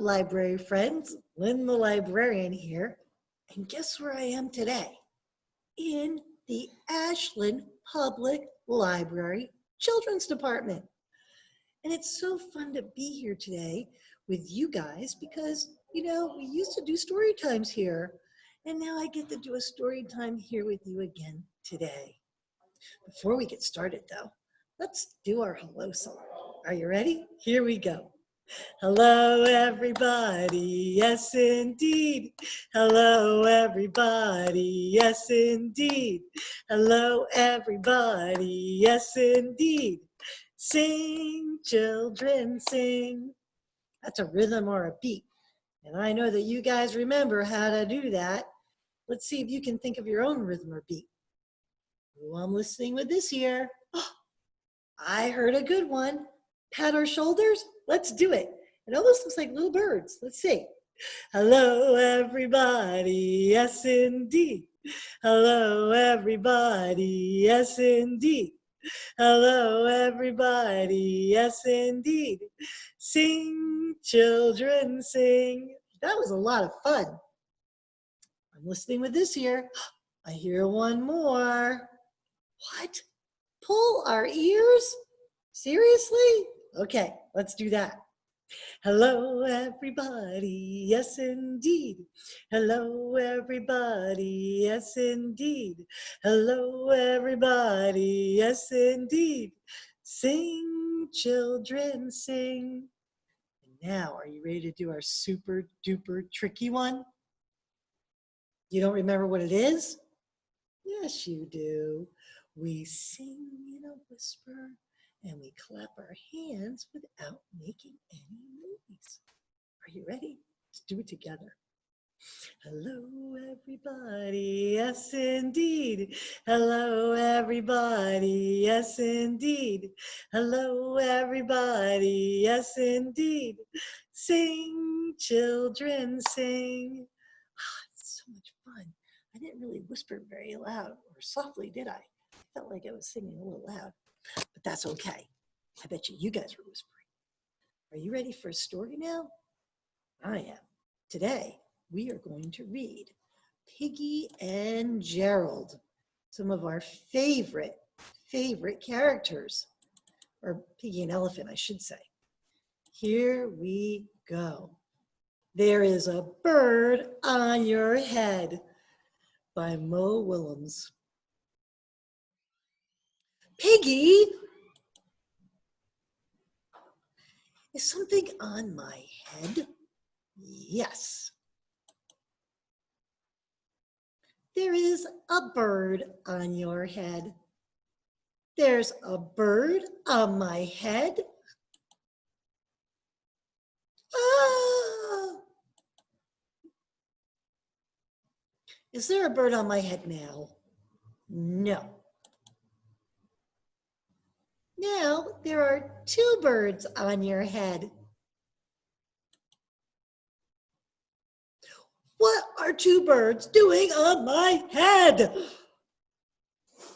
library friends. Lyn the Librarian here. And guess where I am today? In the Ashland Public Library Children's Department. And it's so fun to be here today with you guys because, you know, we used to do story times here. And now I get to do a story time here with you again today. Before we get started though, let's do our hello song. Are you ready? Here we go. Hello, everybody. Yes, indeed. Hello, everybody. Yes, indeed. Hello, everybody. Yes, indeed. Sing, children, sing. That's a rhythm or a beat. And I know that you guys remember how to do that. Let's see if you can think of your own rhythm or beat. Who I'm listening with this year? Oh, I heard a good one. Pat our shoulders. Let's do it. It almost looks like little birds. Let's see. Hello, everybody. Yes, indeed. Hello, everybody. Yes, indeed. Hello, everybody. Yes, indeed. Sing, children, sing. That was a lot of fun. I'm listening with this ear. I hear one more. What? Pull our ears? Seriously? Okay, let's do that. Hello, everybody. Yes, indeed. Hello, everybody. Yes, indeed. Hello, everybody. Yes, indeed. Sing, children, sing. And now, are you ready to do our super duper tricky one? You don't remember what it is? Yes, you do. We sing in a whisper and we clap our hands without making any noise. Are you ready? Let's do it together. Hello, everybody. Yes, indeed. Hello, everybody. Yes, indeed. Hello, everybody. Yes, indeed. Sing, children, sing. It's so much fun. I didn't really whisper very loud or softly, did I? I felt like I was singing a little loud, but that's okay. I bet you guys were whispering. Are you ready for a story now? I am. Today, we are going to read Piggy and Gerald, some of our favorite characters, or Piggy and Elephant, I should say. Here we go. There is a bird on your head by Mo Willems. Piggy, is something on my head? Yes. There is a bird on your head. There's a bird on my head. Ah! Is there a bird on my head now? No. Now there are two birds on your head. What are two birds doing on my head?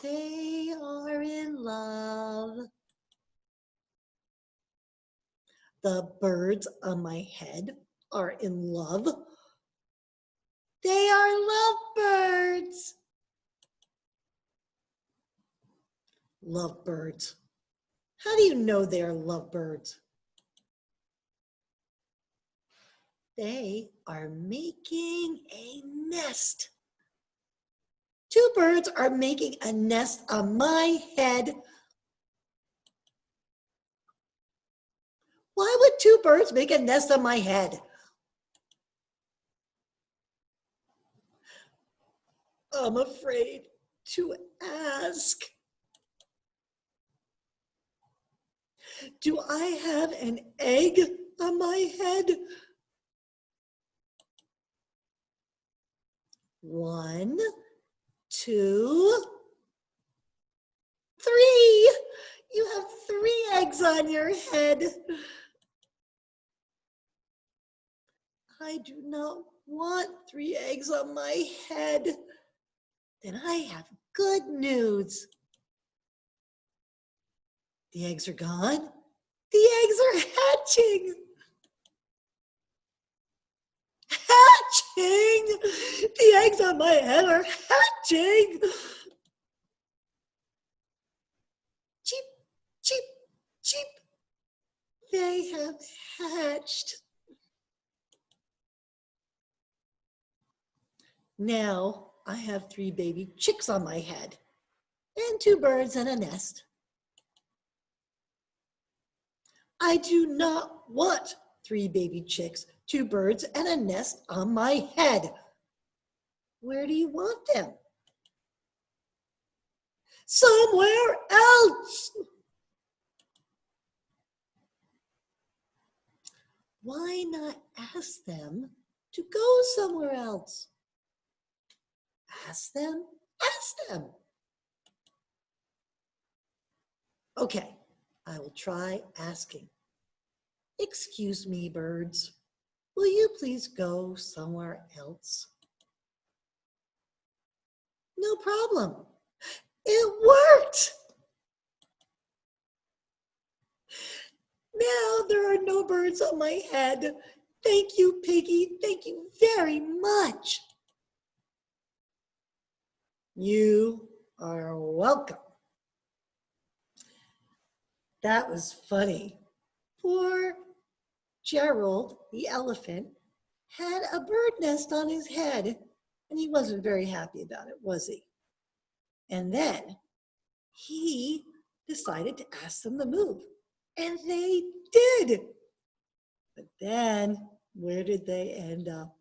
They are in love. The birds on my head are in love. They are lovebirds. Lovebirds. How do you know they are lovebirds? They are making a nest. Two birds are making a nest on my head. Why would two birds make a nest on my head? I'm afraid to ask. Do I have an egg on my head? 1, 2, 3. You have 3 eggs on your head. I do not want 3 eggs on my head. Then I have good news. The eggs are gone. The eggs are hatching. hatching! The eggs on my head are hatching! Cheep, cheep, cheep. They have hatched. Now I have 3 baby chicks on my head and 2 birds and a nest. I do not want 3 baby chicks, 2 birds, and a nest on my head. Where do you want them? Somewhere else. Why not ask them to go somewhere else? Ask them, ask them. Okay, I will try asking. Excuse me, birds. Will you please go somewhere else? No problem. It worked. Now there are no birds on my head. Thank you, Piggy. Thank you very much. You are welcome. That was funny. Poor Gerald, the elephant, had a bird nest on his head, and he wasn't very happy about it, was he? And then he decided to ask them to move, and they did. But then, where did they end up?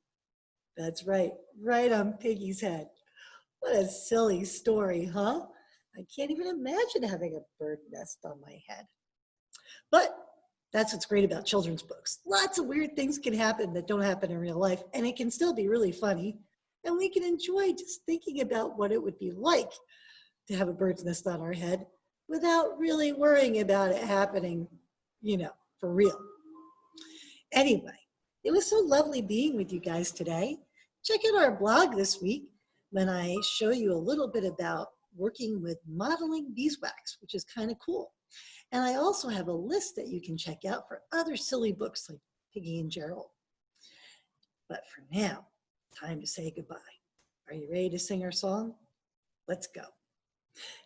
That's right, right on Piggy's head. What a silly story, huh? I can't even imagine having a bird nest on my head. But that's what's great about children's books. Lots of weird things can happen that don't happen in real life, and it can still be really funny. And we can enjoy just thinking about what it would be like to have a bird's nest on our head without really worrying about it happening, for real. Anyway, it was so lovely being with you guys today. Check out our blog this week when I show you a little bit about working with modeling beeswax, which is kind of cool. And I also have a list that you can check out for other silly books like Piggy and Gerald. But for now, time to say goodbye. Are you ready to sing our song? Let's go.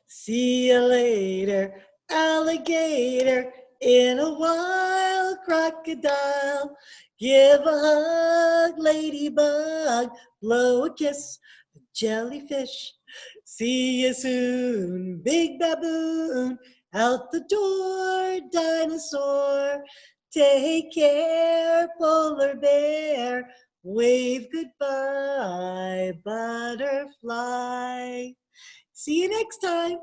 See you later, alligator, in a wild crocodile. Give a hug, ladybug, blow a kiss, jellyfish. See you soon, big baboon, out the door, dinosaur. Take care, polar bear, wave goodbye, butterfly. See you next time.